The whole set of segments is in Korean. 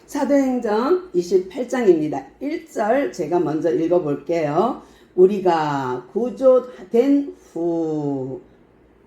사도행전 28장입니다. 1절 제가 먼저 읽어볼게요. 우리가 구조된 후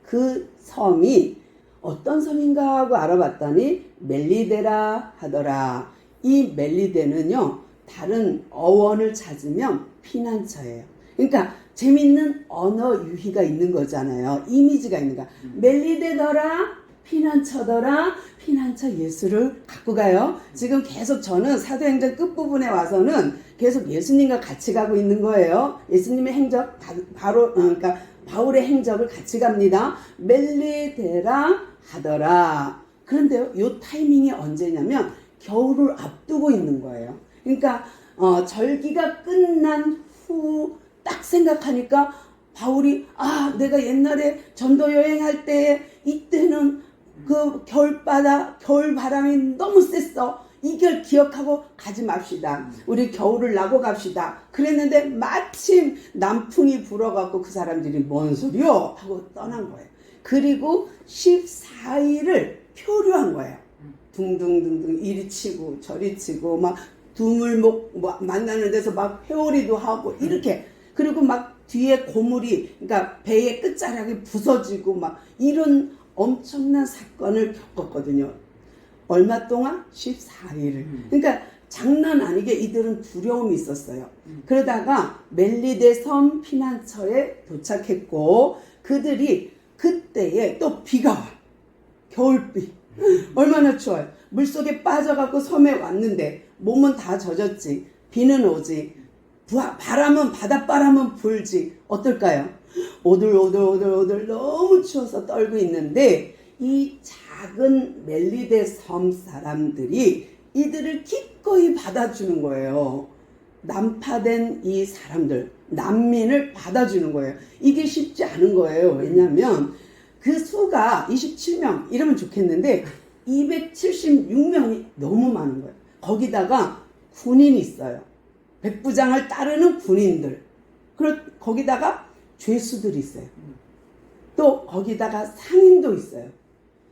그 섬이 어떤 섬인가 하고 알아봤더니 멜리데라 하더라. 이 멜리데는요, 다른 어원을 찾으면 피난처예요. 그러니까 재밌는 언어 유희가 있는 거잖아요. 이미지가 있는 거야. 멜리데더라, 피난처더라, 피난처 예수를 갖고 가요. 지금 계속 저는 사도행전 끝부분에 와서는 계속 예수님과 같이 가고 있는 거예요. 예수님의 행적, 바로, 그러니까 바울의 행적을 같이 갑니다. 멜리데라 하더라. 그런데요, 요 타이밍이 언제냐면 겨울을 앞두고 있는 거예요. 그러니까 절기가 끝난 후 딱 생각하니까 바울이 내가 옛날에 전도 여행할 때 이때는 그 겨울 바람이 너무 셌어. 이걸 기억하고 가지 맙시다. 우리 겨울을 나고 갑시다. 그랬는데 마침 남풍이 불어갖고 그 사람들이 뭔 소리요? 하고 떠난 거예요. 그리고 14일을 표류한 거예요. 둥둥둥둥 이리 치고 저리 치고 막 두물목 만나는 데서 막 회오리도 하고 이렇게. 그리고 막 뒤에 고물이, 그러니까 배의 끝자락이 부서지고 막 이런 엄청난 사건을 겪었거든요. 얼마 동안? 14일을. 그러니까 장난 아니게 이들은 두려움이 있었어요. 그러다가 멜리데 섬 피난처에 도착했고 그들이 그때에 또 비가 와. 겨울비. 얼마나 추워요. 물속에 빠져갖고 섬에 왔는데 몸은 다 젖었지. 비는 오지. 바람은 바닷바람은 불지. 어떨까요? 오들오들 너무 추워서 떨고 있는데 이 작은 멜리데 섬 사람들이 이들을 기꺼이 받아주는 거예요. 난파된 이 사람들, 난민을 받아주는 거예요. 이게 쉽지 않은 거예요. 왜냐하면 그 수가 27명 이러면 좋겠는데 276명이 너무 많은 거예요. 거기다가 군인이 있어요. 백부장을 따르는 군인들. 거기다가 죄수들이 있어요. 또 거기다가 상인도 있어요.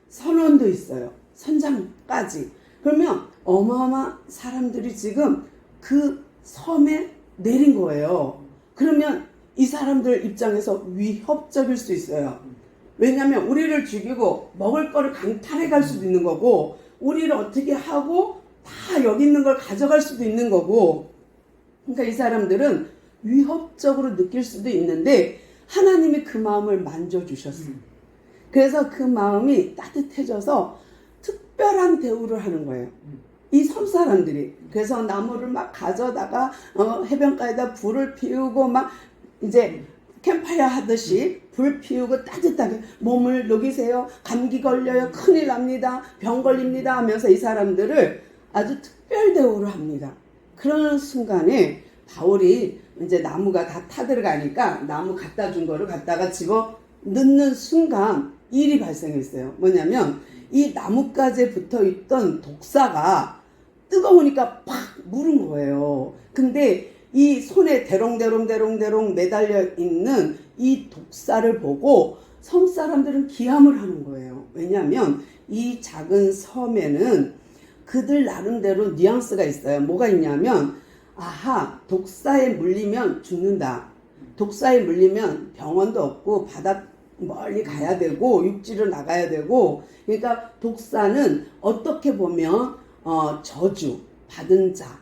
선원도 있어요. 선장까지. 그러면 어마어마한 사람들이 지금 그 섬에 내린 거예요. 그러면 이 사람들 입장에서 위협적일 수 있어요. 왜냐하면 우리를 죽이고 먹을 거를 강탈해 갈 수도 있는 거고 우리를 어떻게 하고 다 여기 있는 걸 가져갈 수도 있는 거고. 그러니까 이 사람들은 위협적으로 느낄 수도 있는데 하나님이 그 마음을 만져주셨어요. 그래서 그 마음이 따뜻해져서 특별한 대우를 하는 거예요. 이 섬 사람들이. 그래서 나무를 막 가져다가 해변가에다 불을 피우고 막 이제 캠파이어 하듯이 불 피우고 따뜻하게 몸을 녹이세요. 감기 걸려요. 큰일 납니다. 병 걸립니다. 하면서 이 사람들을 아주 특별 대우를 합니다. 그러는 순간에 바울이 이제 나무가 다 타들어가니까 나무 갖다 준 거를 갖다가 집어 넣는 순간 일이 발생했어요. 뭐냐면 이 나뭇가지에 붙어 있던 독사가 뜨거우니까 팍 물은 거예요. 근데 이 손에 대롱대롱 매달려 있는 이 독사를 보고 섬 사람들은 기함을 하는 거예요. 왜냐하면 이 작은 섬에는 그들 나름대로 뉘앙스가 있어요. 뭐가 있냐면 독사에 물리면 죽는다. 독사에 물리면 병원도 없고 바다 멀리 가야 되고 육지로 나가야 되고. 그러니까 독사는 어떻게 보면 저주 받은 자.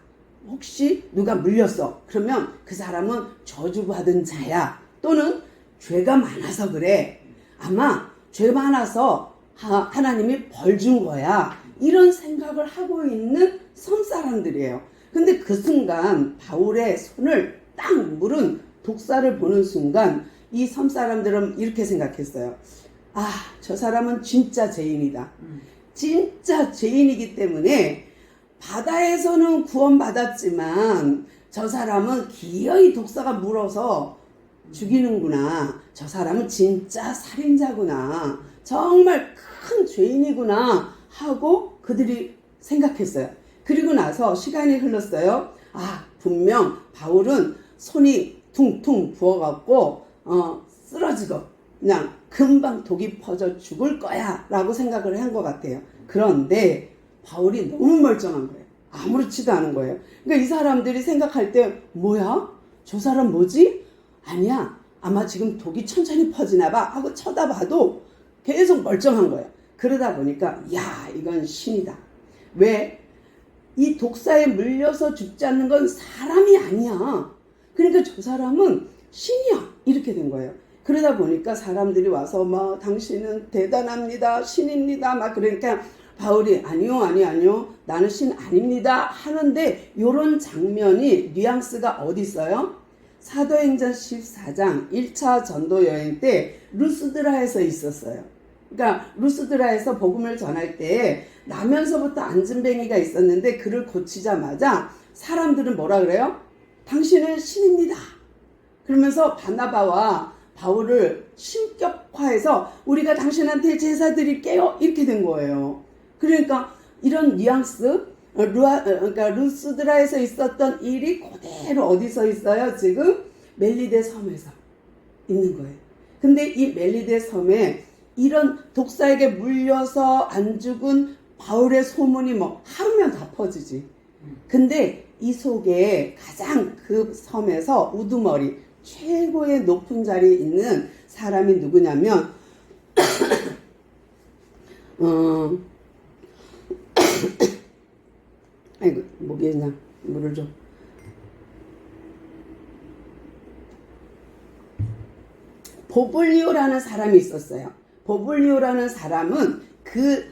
혹시 누가 물렸어. 그러면 그 사람은 저주받은 자야. 또는 죄가 많아서 그래. 아마 죄 많아서 하나님이 벌 준 거야. 이런 생각을 하고 있는 섬 사람들이에요. 근데 그 순간 바울의 손을 딱 물은 독사를 보는 순간 이 섬 사람들은 이렇게 생각했어요. 저 사람은 진짜 죄인이다. 진짜 죄인이기 때문에 바다에서는 구원받았지만 저 사람은 기어이 독사가 물어서 죽이는구나. 저 사람은 진짜 살인자구나. 정말 큰 죄인이구나 하고 그들이 생각했어요. 그리고 나서 시간이 흘렀어요. 분명 바울은 손이 퉁퉁 부어갖고 쓰러지고 그냥 금방 독이 퍼져 죽을 거야 라고 생각을 한 것 같아요. 그런데 바울이 너무 멀쩡한 거예요. 아무렇지도 않은 거예요. 그러니까 이 사람들이 생각할 때 뭐야? 저 사람 뭐지? 아니야. 아마 지금 독이 천천히 퍼지나 봐 하고 쳐다봐도 계속 멀쩡한 거예요. 그러다 보니까 야 이건 신이다. 왜? 이 독사에 물려서 죽지 않는 건 사람이 아니야. 그러니까 저 사람은 신이야. 이렇게 된 거예요. 그러다 보니까 사람들이 와서 막 당신은 대단합니다. 신입니다. 막 그러니까 바울이 아니요 나는 신 아닙니다 하는데 이런 장면이 뉘앙스가 어디 있어요? 사도행전 14장 1차 전도 여행 때 루스드라에서 있었어요. 그러니까 루스드라에서 복음을 전할 때 나면서부터 앉은뱅이가 있었는데 그를 고치자마자 사람들은 뭐라 그래요? 당신은 신입니다. 그러면서 바나바와 바울을 신격화해서 우리가 당신한테 제사 드릴게요. 이렇게 된 거예요. 그러니까 이런 뉘앙스, 그러니까 루스드라에서 있었던 일이 그대로 어디서 있어요? 지금 멜리데 섬에서 있는 거예요. 근데 이 멜리데 섬에 이런 독사에게 물려서 안 죽은 바울의 소문이 뭐 하루면 다 퍼지지. 근데 이 속에 가장 그 섬에서 우두머리 최고의 높은 자리에 있는 사람이 누구냐면 아이고 목이 그냥 물을 좀 보블리오라는 사람이 있었어요. 보블리오라는 사람은 그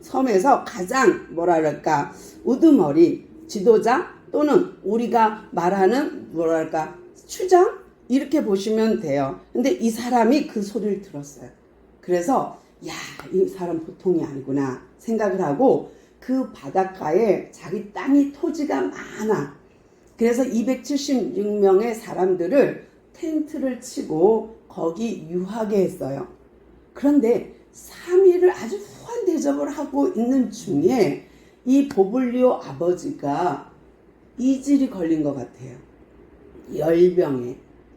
섬에서 가장 뭐랄까 우두머리 지도자 또는 우리가 말하는 뭐랄까 추장 이렇게 보시면 돼요. 근데 이 사람이 그 소리를 들었어요. 그래서 야, 이 사람 보통이 아니구나 생각을 하고 그 바닷가에 자기 땅이 토지가 많아. 그래서 276명의 사람들을 텐트를 치고 거기 유하게 했어요. 그런데 3일을 아주 후한 대접을 하고 있는 중에 이 보블리오 아버지가 이질이 걸린 것 같아요. 열병에.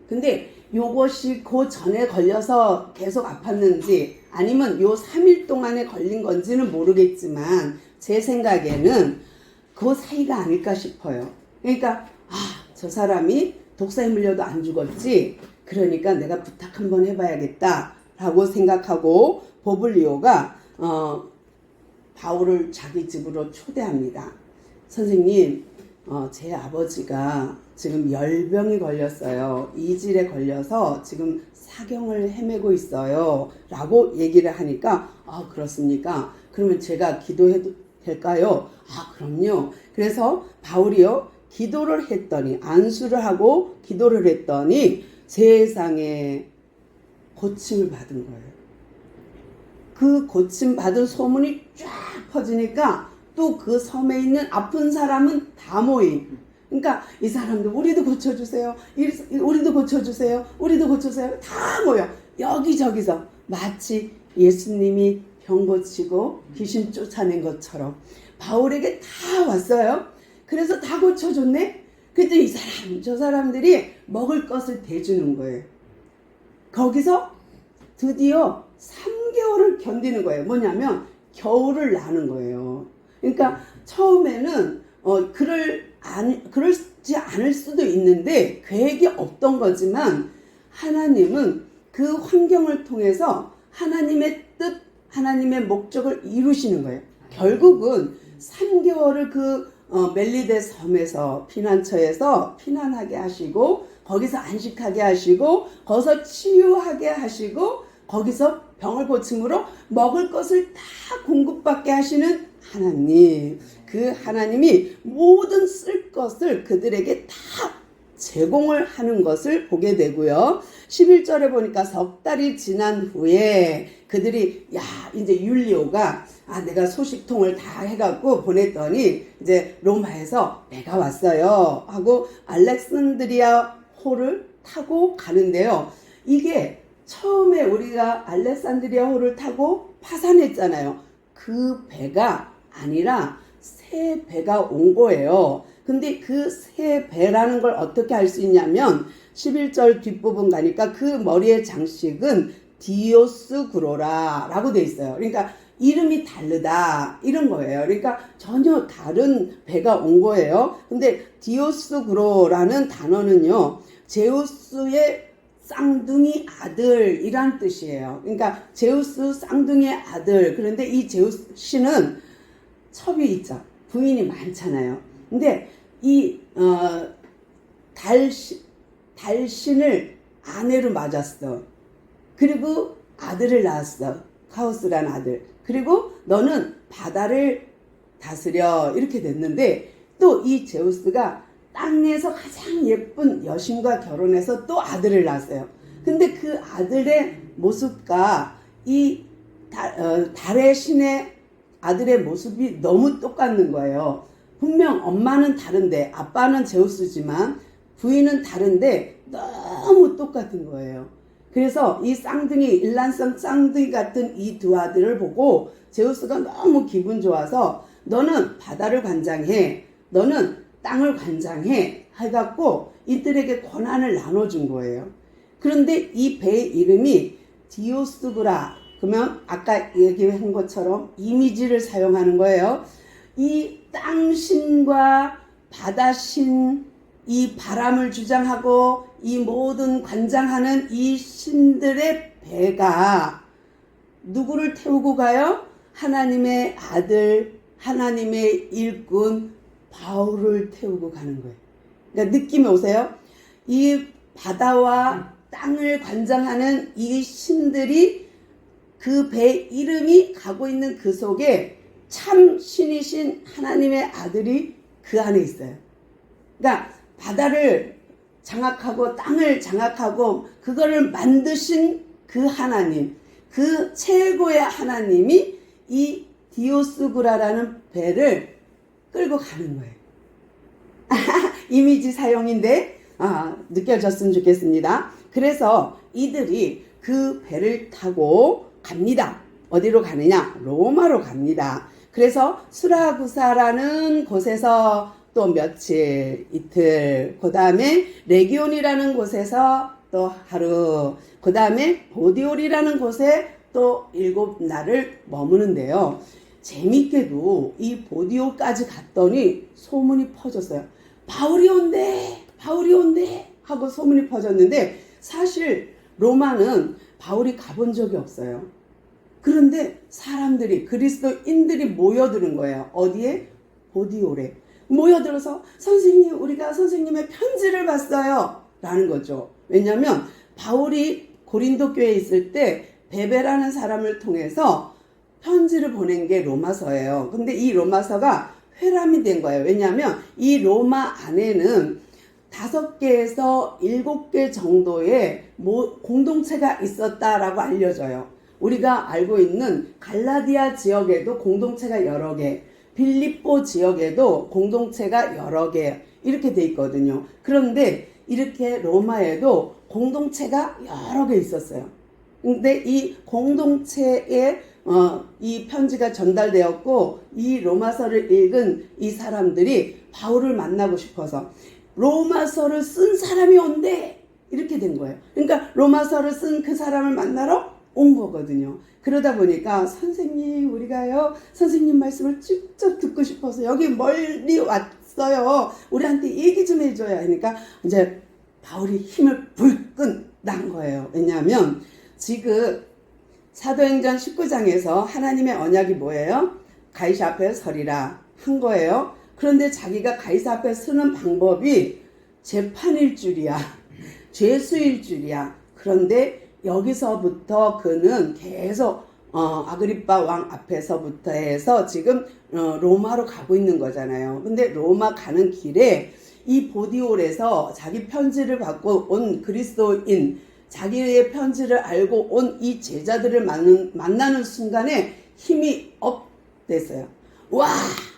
근데 요것이 그 전에 걸려서 계속 아팠는지 아니면 요 3일 동안에 걸린 건지는 모르겠지만 제 생각에는 그 사이가 아닐까 싶어요. 그러니까 저 사람이 독사에 물려도 안 죽었지. 그러니까 내가 부탁 한번 해봐야겠다 라고 생각하고 보블리오가 바울을 자기 집으로 초대합니다. 선생님, 제 아버지가 지금 열병이 걸렸어요. 이질에 걸려서 지금 사경을 헤매고 있어요. 라고 얘기를 하니까 그렇습니까? 그러면 제가 기도해도 될까요? 그럼요. 그래서 바울이요. 기도를 했더니 안수를 하고 기도를 했더니 세상에 고침을 받은 거예요. 그 고침 받은 소문이 쫙 퍼지니까 또 그 섬에 있는 아픈 사람은 다 모임. 그러니까 이 사람들 우리도 고쳐주세요. 우리도 고쳐주세요. 우리도 고쳐주세요. 다 모여. 여기저기서 마치 예수님이 병 고치고 귀신 쫓아낸 것처럼 바울에게 다 왔어요. 그래서 다 고쳐줬네. 그랬더니 이 사람 저 사람들이 먹을 것을 대주는 거예요. 거기서 드디어 3개월을 견디는 거예요. 뭐냐면 겨울을 나는 거예요. 그러니까 처음에는 그러지 않을 수도 있는데 계획이 없던 거지만 하나님은 그 환경을 통해서 하나님의 뜻, 하나님의 목적을 이루시는 거예요. 결국은 3개월을 그 멜리데 섬에서 피난처에서 피난하게 하시고 거기서 안식하게 하시고 거기서 치유하게 하시고 거기서 병을 고침으로 먹을 것을 다 공급받게 하시는 하나님. 그 하나님이 모든 쓸 것을 그들에게 다 제공을 하는 것을 보게 되고요. 11절에 보니까 석 달이 지난 후에 그들이 이제 율리오가 내가 소식통을 다 해갖고 보냈더니 이제 로마에서 배가 왔어요 하고 알렉산드리아 호를 타고 가는데요. 이게 처음에 우리가 알렉산드리아 호를 타고 파산했잖아요. 그 배가 아니라 새 배가 온 거예요. 근데 그 새 배라는 걸 어떻게 알 수 있냐면 11절 뒷부분 가니까 그 머리의 장식은 디오스구로라 라고 돼 있어요. 그러니까 이름이 다르다 이런 거예요. 그러니까 전혀 다른 배가 온 거예요. 근데 디오스구로라는 단어는요, 제우스의 쌍둥이 아들이란 뜻이에요. 그러니까 제우스 쌍둥이 아들. 그런데 이 제우스 씨는 첩이 있죠. 부인이 많잖아요. 근데 이 달신을 아내로 맞았어. 그리고 아들을 낳았어. 카오스라는 아들. 그리고 너는 바다를 다스려. 이렇게 됐는데 또 이 제우스가 땅에서 가장 예쁜 여신과 결혼해서 또 아들을 낳았어요. 근데 그 아들의 모습과 이 달의 신의 아들의 모습이 너무 똑같는 거예요. 분명 엄마는 다른데, 아빠는 제우스지만 부인은 다른데 너무 똑같은 거예요. 그래서 이 쌍둥이, 일란성 쌍둥이 같은 이 두 아들을 보고 제우스가 너무 기분 좋아서 너는 바다를 관장해, 너는 땅을 관장해 해갖고 이들에게 권한을 나눠준 거예요. 그런데 이 배의 이름이 디오스구라, 그러면 아까 얘기한 것처럼 이미지를 사용하는 거예요. 이 땅신과 바다신, 이 바람을 주장하고 이 모든 관장하는 이 신들의 배가 누구를 태우고 가요? 하나님의 아들, 하나님의 일꾼 바울을 태우고 가는 거예요. 그러니까 느낌이 오세요? 이 바다와 땅을 관장하는 이 신들이 그 배 이름이 가고 있는 그 속에 참 신이신 하나님의 아들이 그 안에 있어요. 그러니까 바다를 장악하고 땅을 장악하고 그거를 만드신 그 하나님, 그 최고의 하나님이 이 디오스구라라는 배를 끌고 가는 거예요. 이미지 사용인데 느껴졌으면 좋겠습니다. 그래서 이들이 그 배를 타고 갑니다. 어디로 가느냐? 로마로 갑니다. 그래서 수라구사라는 곳에서 또 며칠, 이틀, 그 다음에 레기온이라는 곳에서 또 하루, 그 다음에 보디올이라는 곳에 또 7날을 머무는데요. 재밌게도 이 보디올까지 갔더니 소문이 퍼졌어요. 바울이 온대, 바울이 온대 하고 소문이 퍼졌는데 사실 로마는 바울이 가본 적이 없어요. 그런데 사람들이, 그리스도인들이 모여드는 거예요. 어디에? 보디올에 모여들어서 선생님, 우리가 선생님의 편지를 봤어요 라는 거죠. 왜냐하면 바울이 고린도 교회에 있을 때 베베라는 사람을 통해서 편지를 보낸 게 로마서예요. 근데 이 로마서가 회람이 된 거예요. 왜냐하면 이 로마 안에는 5개에서 7개 정도의 공동체가 있었다라고 알려져요. 우리가 알고 있는 갈라디아 지역에도 공동체가 여러 개, 빌립보 지역에도 공동체가 여러 개 이렇게 돼 있거든요. 그런데 이렇게 로마에도 공동체가 여러 개 있었어요. 근데 이 공동체에 이 편지가 전달되었고 이 로마서를 읽은 이 사람들이 바울을 만나고 싶어서 로마서를 쓴 사람이 온대 이렇게 된 거예요. 그러니까 로마서를 쓴 그 사람을 만나러 온 거거든요. 그러다 보니까 선생님, 우리가요 선생님 말씀을 직접 듣고 싶어서 여기 멀리 왔어요. 우리한테 얘기 좀 해줘야 하니까 이제 바울이 힘을 불끈 난 거예요. 왜냐하면 지금 사도행전 19장에서 하나님의 언약이 뭐예요? 가이사 앞에 서리라 한 거예요. 그런데 자기가 가이사 앞에 서는 방법이 재판일 줄이야. 죄수일 줄이야. 그런데 여기서부터 그는 계속 아그리빠 왕 앞에서부터 해서 지금 로마로 가고 있는 거잖아요. 근데 로마 가는 길에 이 보디올에서 자기 편지를 받고 온 그리스도인, 자기의 편지를 알고 온 이 제자들을 만나는 순간에 힘이 업 됐어요. 와,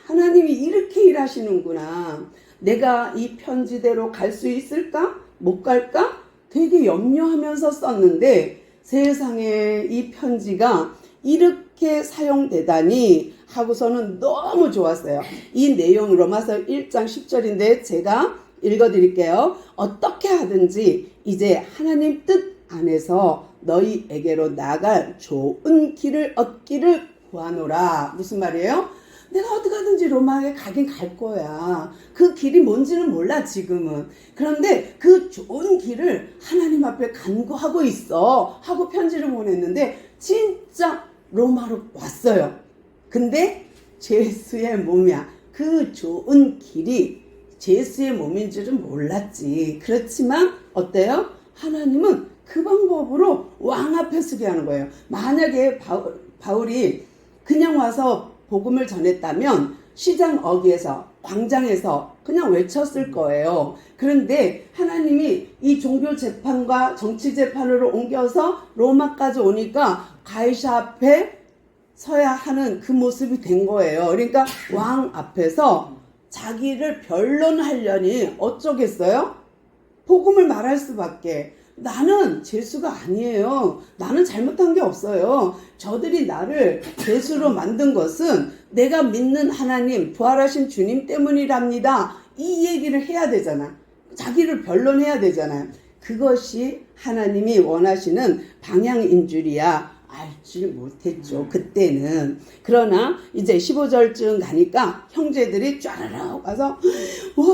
하나님이 이렇게 일하시는구나. 내가 이 편지대로 갈 수 있을까? 못 갈까? 되게 염려하면서 썼는데 세상에 이 편지가 이렇게 사용되다니 하고서는 너무 좋았어요. 이 내용 로마서 1장 10절인데 제가 읽어드릴게요. 어떻게 하든지 이제 하나님 뜻 안에서 너희에게로 나갈 좋은 길을 얻기를 구하노라. 무슨 말이에요? 내가 어떻게든지 로마에 가긴 갈 거야. 그 길이 뭔지는 몰라 지금은. 그런데 그 좋은 길을 하나님 앞에 간구하고 있어 하고 편지를 보냈는데 진짜 로마로 왔어요. 근데 제수의 몸이야. 그 좋은 길이 제수의 몸인 줄은 몰랐지. 그렇지만 어때요? 하나님은 그 방법으로 왕 앞에 서게 하는 거예요. 만약에 바울이 그냥 와서 복음을 전했다면 시장 어귀에서 광장에서 그냥 외쳤을 거예요. 그런데 하나님이 이 종교 재판과 정치 재판으로 옮겨서 로마까지 오니까 가이사 앞에 서야 하는 그 모습이 된 거예요. 그러니까 왕 앞에서 자기를 변론하려니 어쩌겠어요? 복음을 말할 수밖에. 나는 죄수가 아니에요. 나는 잘못한 게 없어요. 저들이 나를 죄수로 만든 것은 내가 믿는 하나님, 부활하신 주님 때문이랍니다. 이 얘기를 해야 되잖아. 자기를 변론해야 되잖아요. 그것이 하나님이 원하시는 방향인 줄이야 알지 못했죠. 그때는. 그러나 이제 15절쯤 가니까 형제들이 쫘르륵 와서 와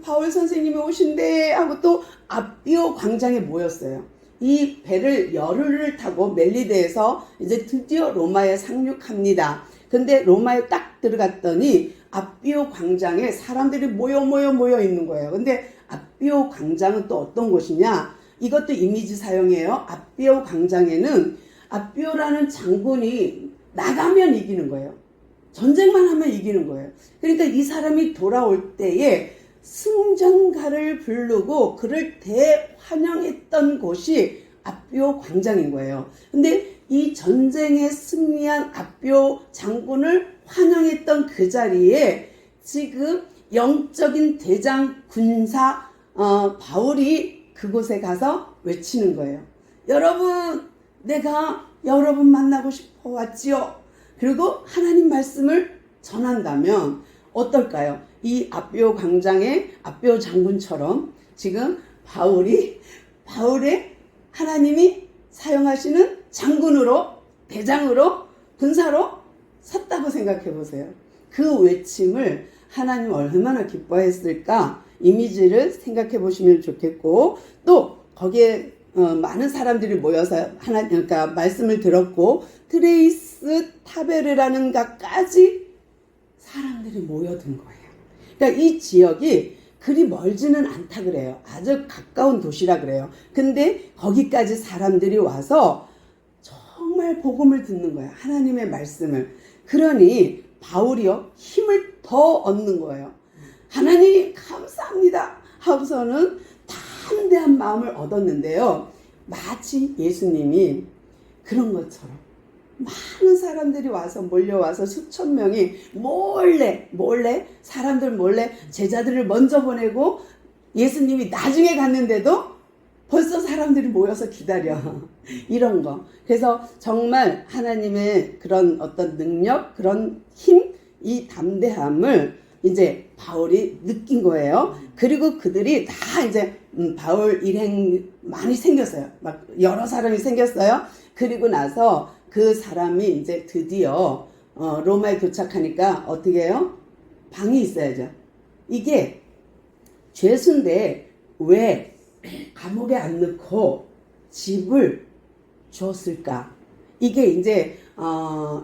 바울 선생님이 오신대 하고 또 앞비오 광장에 모였어요. 이 배를 열흘을 타고 멜리데에서 이제 드디어 로마에 상륙합니다. 근데 로마에 딱 들어갔더니 앞비오 광장에 사람들이 모여 있는 거예요. 근데 앞비오 광장은 또 어떤 곳이냐? 이것도 이미지 사용해요. 앞비오 광장에는 앞비오라는 장군이 나가면 이기는 거예요. 전쟁만 하면 이기는 거예요. 그러니까 이 사람이 돌아올 때에 승전가를 부르고 그를 대환영했던 곳이 앞비오 광장인 거예요. 근데 이 전쟁에 승리한 앞비오 장군을 환영했던 그 자리에 지금 영적인 대장 군사 바울이 그곳에 가서 외치는 거예요. 여러분, 내가 여러분 만나고 싶어 왔지요. 그리고 하나님 말씀을 전한다면 어떨까요? 이 앞비오 광장의 앞비오 장군처럼 지금 바울의 하나님이 사용하시는 장군으로, 대장으로, 군사로 섰다고 생각해 보세요. 그 외침을 하나님 얼마나 기뻐했을까? 이미지를 생각해 보시면 좋겠고, 또 거기에 많은 사람들이 모여서 그러니까 말씀을 들었고, 트레이스 타베르라는 가까지 사람들이 모여든 거예요. 그러니까 이 지역이 그리 멀지는 않다 그래요. 아주 가까운 도시라 그래요. 근데 거기까지 사람들이 와서 정말 복음을 듣는 거예요. 하나님의 말씀을. 그러니 바울이요 힘을 더 얻는 거예요. 하나님 감사합니다 하고서는 담대한 마음을 얻었는데요. 마치 예수님이 그런 것처럼 많은 사람들이 와서 몰려와서 수천 명이 몰래 사람들 몰래 제자들을 먼저 보내고 예수님이 나중에 갔는데도 벌써 사람들이 모여서 기다려. 이런 거. 그래서 정말 하나님의 그런 어떤 능력, 그런 힘, 이 담대함을 이제 바울이 느낀 거예요. 그리고 그들이 다 이제 바울 일행 많이 생겼어요. 막 여러 사람이 생겼어요. 그리고 나서 그 사람이 이제 드디어 로마에 도착하니까 어떻게 해요? 방이 있어야죠. 이게 죄수인데 왜 감옥에 안 넣고 집을 줬을까? 이게 이제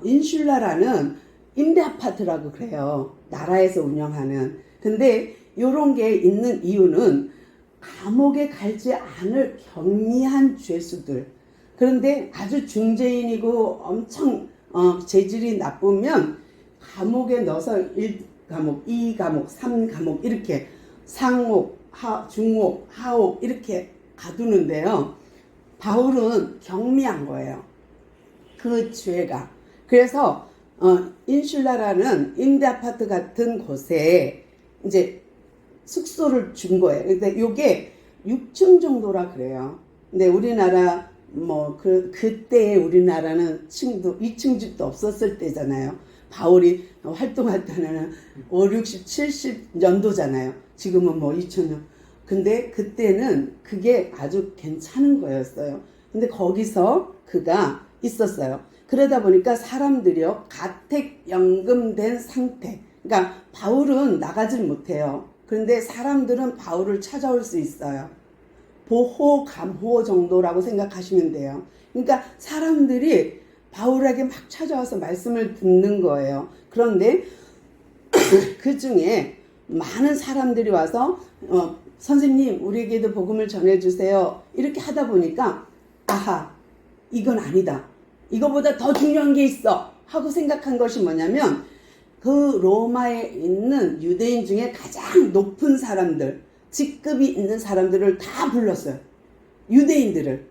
인슐라라는 임대 아파트라고 그래요. 나라에서 운영하는. 근데 요런 게 있는 이유는 감옥에 갈지 않을 경미한 죄수들. 그런데 아주 중죄인이고 엄청 재질이 나쁘면 감옥에 넣어서 1감옥, 2감옥, 3감옥 이렇게 상옥, 중옥, 하옥 이렇게 가두는데요. 바울은 경미한 거예요. 그 죄가. 그래서 인슐라라는 임대 아파트 같은 곳에 이제 숙소를 준 거예요. 근데 요게 6층 정도라 그래요. 근데 우리나라 그때 우리나라는 2층 집도 없었을 때잖아요. 바울이 활동할 때는 5, 60, 70년도잖아요. 지금은 2000년. 근데 그때는 그게 아주 괜찮은 거였어요. 근데 거기서 그가 있었어요. 그러다 보니까 사람들이요, 가택연금된 상태. 그러니까 바울은 나가질 못해요. 그런데 사람들은 바울을 찾아올 수 있어요. 보호, 감호 정도라고 생각하시면 돼요. 그러니까 사람들이 바울에게 막 찾아와서 말씀을 듣는 거예요. 그런데 그 중에 많은 사람들이 와서 선생님 우리에게도 복음을 전해주세요. 이렇게 하다 보니까 아하, 이건 아니다. 이거보다 더 중요한 게 있어 하고 생각한 것이 뭐냐면 그 로마에 있는 유대인 중에 가장 높은 사람들, 직급이 있는 사람들을 다 불렀어요. 유대인들을.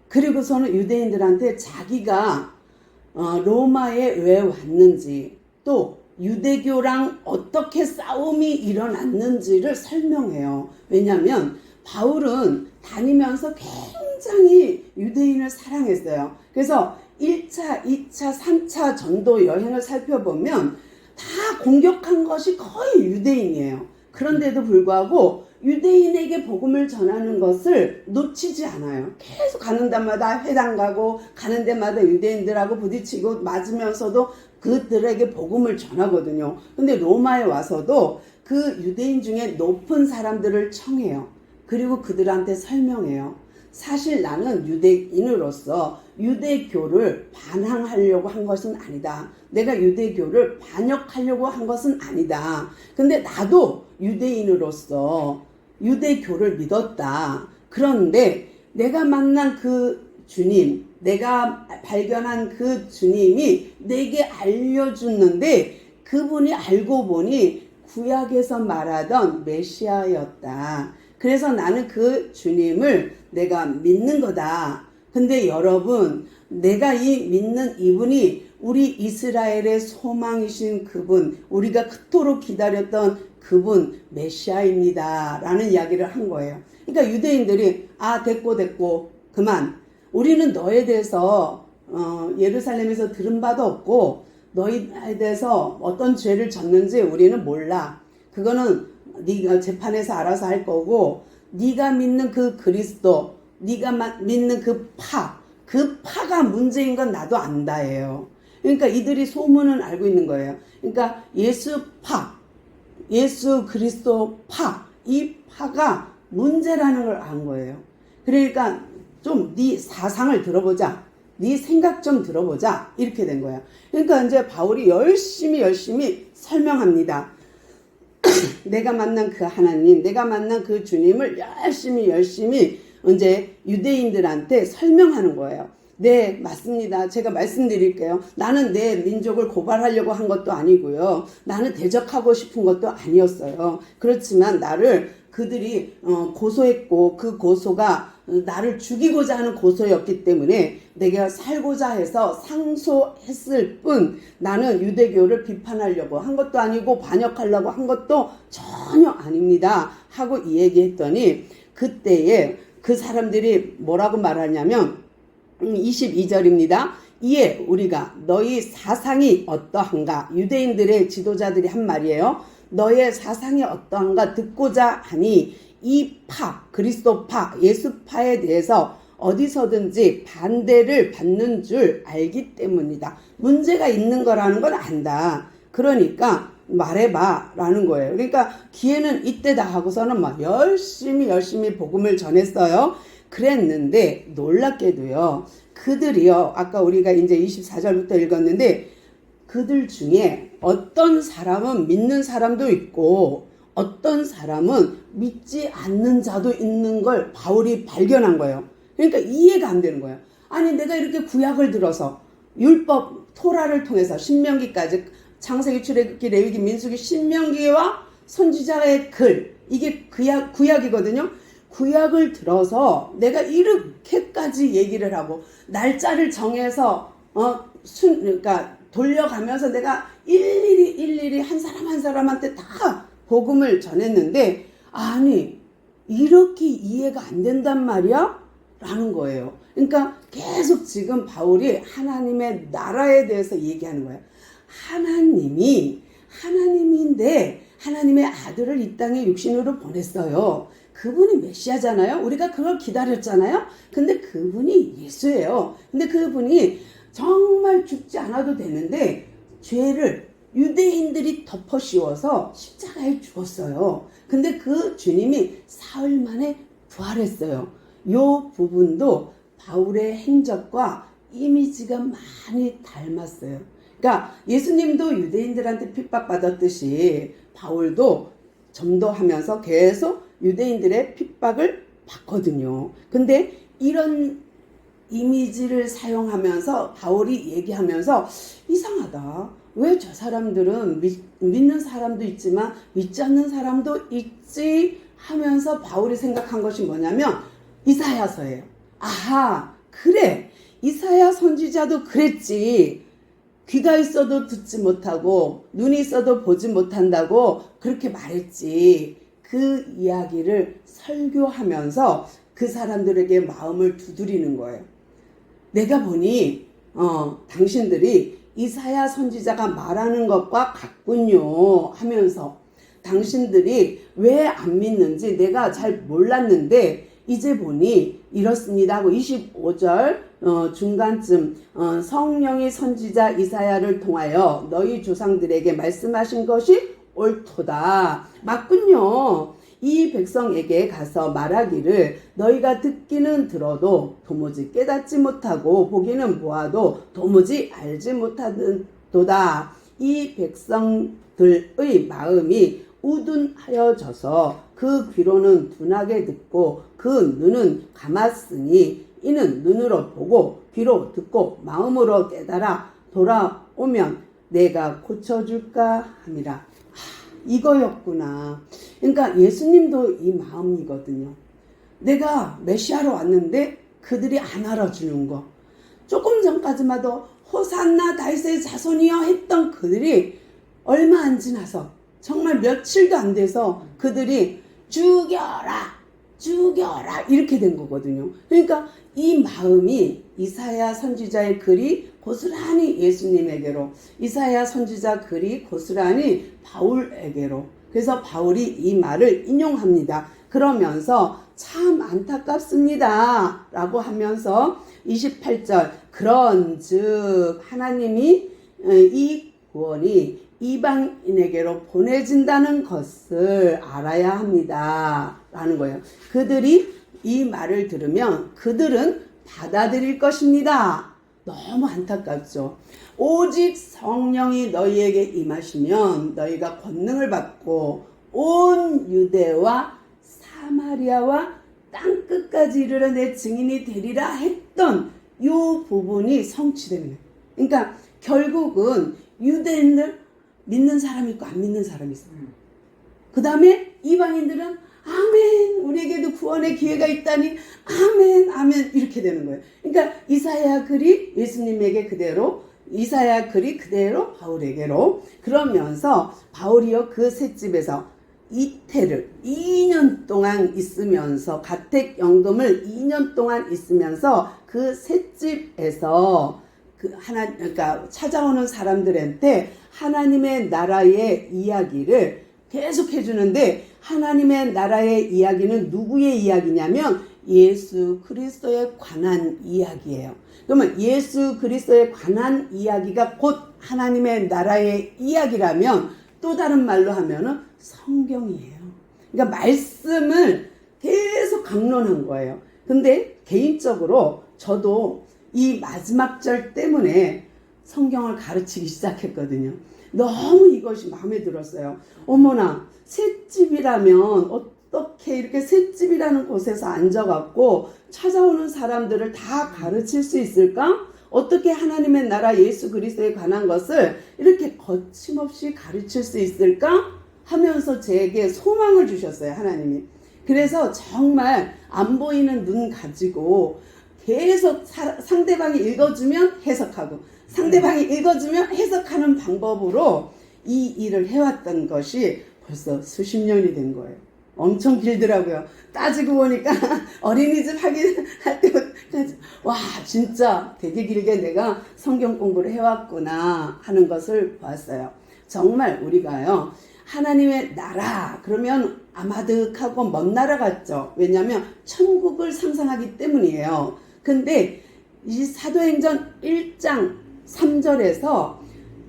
그리고서는 유대인들한테 자기가 로마에 왜 왔는지, 또 유대교랑 어떻게 싸움이 일어났는지를 설명해요. 왜냐하면 바울은 다니면서 굉장히 유대인을 사랑했어요. 그래서 1차, 2차, 3차 전도 여행을 살펴보면 다 공격한 것이 거의 유대인이에요. 그런데도 불구하고 유대인에게 복음을 전하는 것을 놓치지 않아요. 계속 가는 데마다 회당 가고 가는 데마다 유대인들하고 부딪히고 맞으면서도 그들에게 복음을 전하거든요. 근데 로마에 와서도 그 유대인 중에 높은 사람들을 청해요. 그리고 그들한테 설명해요. 사실 나는 유대인으로서 유대교를 반항하려고 한 것은 아니다. 내가 유대교를 반역하려고 한 것은 아니다. 근데 나도 유대인으로서 유대교를 믿었다. 그런데 내가 만난 그 주님, 내가 발견한 그 주님이 내게 알려줬는데 그분이 알고 보니 구약에서 말하던 메시아였다. 그래서 나는 그 주님을 내가 믿는 거다. 근데 여러분, 내가 이 믿는 이분이 우리 이스라엘의 소망이신 그분, 우리가 그토록 기다렸던 그분 메시아입니다 라는 이야기를 한 거예요. 그러니까 유대인들이 됐고 그만, 우리는 너에 대해서 예루살렘에서 들은 바도 없고 너희에 대해서 어떤 죄를 졌는지 우리는 몰라. 그거는 네가 재판에서 알아서 할 거고, 네가 믿는 그 그리스도, 네가 믿는 그 파가 문제인 건 나도 안다예요. 그러니까 이들이 소문은 알고 있는 거예요. 그러니까 예수 그리스도 이 파가 문제라는 걸 안 거예요. 그러니까 좀 네 사상을 들어보자, 네 생각 좀 들어보자, 이렇게 된 거예요. 그러니까 이제 바울이 열심히 설명합니다. 내가 만난 그 하나님, 내가 만난 그 주님을 열심히 이제 유대인들한테 설명하는 거예요. 네, 맞습니다. 제가 말씀드릴게요. 나는 내 민족을 고발하려고 한 것도 아니고요. 나는 대적하고 싶은 것도 아니었어요. 그렇지만 나를 그들이 고소했고 그 고소가 나를 죽이고자 하는 고소였기 때문에 내가 살고자 해서 상소했을 뿐, 나는 유대교를 비판하려고 한 것도 아니고 반역하려고 한 것도 전혀 아닙니다 하고 이 얘기했더니, 그때에 그 사람들이 뭐라고 말하냐면 22절입니다. 이에 우리가 너희 사상이 어떠한가, 유대인들의 지도자들이 한 말이에요. 너의 사상이 어떠한가 듣고자 하니 이 그리스도파, 예수파에 대해서 어디서든지 반대를 받는 줄 알기 때문이다. 문제가 있는 거라는 걸 안다. 그러니까 말해봐 라는 거예요. 그러니까 기회는 이때다 하고서는 막 열심히 복음을 전했어요. 그랬는데 놀랍게도요, 그들이요, 아까 우리가 이제 24절부터 읽었는데, 그들 중에 어떤 사람은 믿는 사람도 있고 어떤 사람은 믿지 않는 자도 있는 걸 바울이 발견한 거예요. 그러니까 이해가 안 되는 거예요. 아니, 내가 이렇게 구약을 들어서 율법 토라를 통해서 신명기까지, 창세기, 출애굽기, 레위기, 민수기, 신명기와 선지자의 글, 이게 구약이거든요. 구약을 들어서 내가 이렇게까지 얘기를 하고 날짜를 정해서 그러니까 돌려가면서 내가 일일이 한 사람 한 사람한테 다 복음을 전했는데, 아니 이렇게 이해가 안 된단 말이야? 라는 거예요. 그러니까 계속 지금 바울이 하나님의 나라에 대해서 얘기하는 거예요. 하나님인데 하나님의 아들을 이 땅에 육신으로 보냈어요. 그분이 메시아잖아요. 우리가 그걸 기다렸잖아요. 근데 그분이 예수예요. 근데 그분이 정말 죽지 않아도 되는데 죄를 유대인들이 덮어 씌워서 십자가에 죽었어요. 근데 그 주님이 사흘 만에 부활했어요. 요 부분도 바울의 행적과 이미지가 많이 닮았어요. 그러니까 예수님도 유대인들한테 핍박받았듯이 바울도 전도하면서 계속 유대인들의 핍박을 받거든요. 근데 이런 이미지를 사용하면서 바울이 얘기하면서 이상하다. 왜 저 사람들은 믿는 사람도 있지만 믿지 않는 사람도 있지 하면서 바울이 생각한 것이 뭐냐면 이사야서예요. 아하, 그래. 이사야 선지자도 그랬지. 귀가 있어도 듣지 못하고 눈이 있어도 보지 못한다고 그렇게 말했지. 그 이야기를 설교하면서 그 사람들에게 마음을 두드리는 거예요. 내가 보니 당신들이 이사야 선지자가 말하는 것과 같군요 하면서 당신들이 왜 안 믿는지 내가 잘 몰랐는데 이제 보니 이렇습니다 하고 25절 중간쯤 성령이 선지자 이사야를 통하여 너희 조상들에게 말씀하신 것이 옳도다. 맞군요. 이 백성에게 가서 말하기를 너희가 듣기는 들어도 도무지 깨닫지 못하고 보기는 보아도 도무지 알지 못하도다. 이 백성들의 마음이 우둔하여져서 그 귀로는 둔하게 듣고 그 눈은 감았으니 이는 눈으로 보고 귀로 듣고 마음으로 깨달아 돌아오면 내가 고쳐줄까 함이라. 이거였구나. 그러니까 예수님도 이 마음이거든요. 내가 메시아로 왔는데 그들이 안 알아주는 거. 조금 전까지만 해도 호산나 다윗의 자손이여 했던 그들이 얼마 안 지나서 정말 며칠도 안 돼서 그들이 죽여라 이렇게 된 거거든요. 그러니까 이 마음이 이사야 선지자의 글이 고스란히 예수님에게로, 이사야 선지자 글이 고스란히 바울에게로. 그래서 바울이 이 말을 인용합니다. 그러면서 참 안타깝습니다 라고 하면서 28절 그런즉 하나님이 이 구원이 이방인에게로 보내진다는 것을 알아야 합니다 라는 거예요. 그들이 이 말을 들으면 그들은 받아들일 것입니다. 너무 안타깝죠. 오직 성령이 너희에게 임하시면 너희가 권능을 받고 온 유대와 사마리아와 땅끝까지 이르러 내 증인이 되리라 했던 이 부분이 성취됩니다. 그러니까 결국은 유대인들 믿는 사람이 있고 안 믿는 사람이 있어요. 그 다음에 이방인들은 아멘 우리에게도 구원의 기회가 있다니 아멘 아멘 이렇게 되는 거예요. 그러니까 이사야 글이 예수님에게 그대로, 이사야 글이 그대로 바울에게로. 그러면서 바울이요 그 셋집에서 이태를 2년 동안 있으면서 가택연금을 2년 동안 있으면서 그 셋집에서 그러니까 찾아오는 사람들한테 하나님의 나라의 이야기를 계속 해주는데 하나님의 나라의 이야기는 누구의 이야기냐면 예수 그리스도에 관한 이야기예요. 그러면 예수 그리스도에 관한 이야기가 곧 하나님의 나라의 이야기라면 또 다른 말로 하면은 성경이에요. 그러니까 말씀을 계속 강론한 거예요. 근데 개인적으로 저도 이 마지막 절 때문에 성경을 가르치기 시작했거든요. 너무 이것이 마음에 들었어요. 어머나 셋집이라면 어떻게 이렇게 셋집이라는 곳에서 앉아갖고 찾아오는 사람들을 다 가르칠 수 있을까? 어떻게 하나님의 나라 예수 그리스도에 관한 것을 이렇게 거침없이 가르칠 수 있을까? 하면서 제게 소망을 주셨어요, 하나님이. 그래서 정말 안 보이는 눈 가지고 계속 상대방이 읽어주면 해석하고 상대방이 읽어주면 해석하는 방법으로 이 일을 해왔던 것이 벌써 수십 년이 된 거예요. 엄청 길더라고요. 따지고 보니까 어린이집 할 때부터 와 진짜 되게 길게 내가 성경 공부를 해왔구나 하는 것을 보았어요. 정말 우리가요 하나님의 나라 그러면 아마득하고 먼 나라 같죠. 왜냐하면 천국을 상상하기 때문이에요. 근데 이 사도행전 1장 3절에서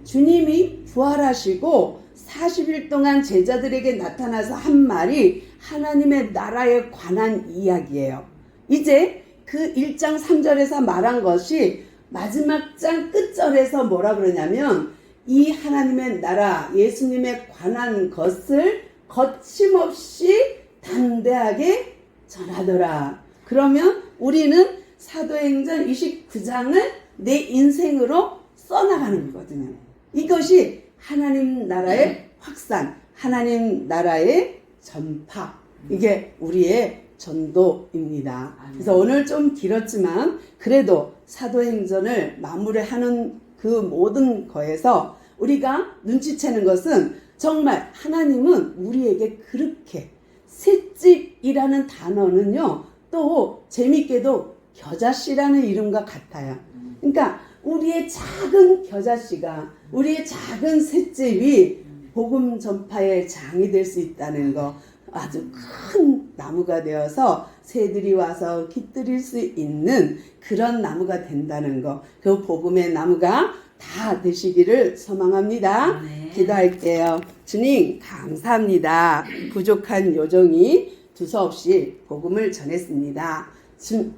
주님이 부활하시고 40일 동안 제자들에게 나타나서 한 말이 하나님의 나라에 관한 이야기예요. 이제 그 1장 3절에서 말한 것이 마지막 장 끝절에서 뭐라 그러냐면 이 하나님의 나라 예수님에 관한 것을 거침없이 담대하게 전하더라. 그러면 우리는 사도행전 29장을 내 인생으로 써나가는 거거든요. 이것이 하나님 나라의 확산, 하나님 나라의 전파, 이게 우리의 전도입니다. 그래서 오늘 좀 길었지만 그래도 사도행전을 마무리하는 그 모든 거에서 우리가 눈치채는 것은 정말 하나님은 우리에게 그렇게 셋집이라는 단어는요, 또 재밌게도 겨자씨라는 이름과 같아요. 그러니까 우리의 작은 겨자씨가, 우리의 작은 셋집이 복음 전파의 장이 될 수 있다는 거, 아주 큰 나무가 되어서 새들이 와서 깃들일 수 있는 그런 나무가 된다는 거, 그 복음의 나무가 다 되시기를 소망합니다. 네. 기도할게요. 주님 감사합니다. 부족한 요정이 두서없이 복음을 전했습니다.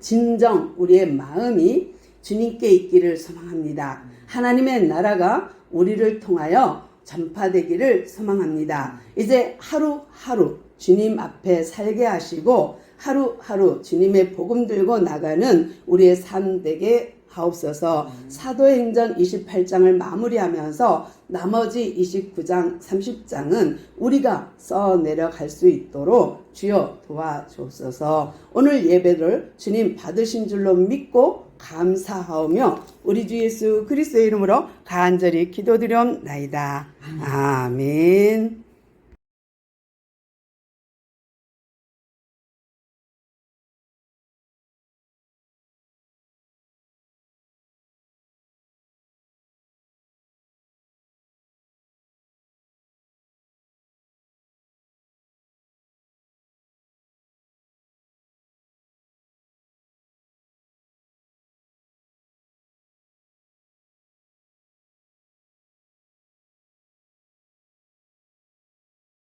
진정 우리의 마음이 주님께 있기를 소망합니다. 하나님의 나라가 우리를 통하여 전파되기를 소망합니다. 이제 하루하루 주님 앞에 살게 하시고 하루하루 주님의 복음 들고 나가는 우리의 삶 되게 하옵소서. 사도행전 28장을 마무리하면서 나머지 29장 30장은 우리가 써내려갈 수 있도록 주여 도와주옵소서. 오늘 예배를 주님 받으신 줄로 믿고 감사하오며 우리 주 예수 그리스도의 이름으로 간절히 기도드리옵나이다. 아멘.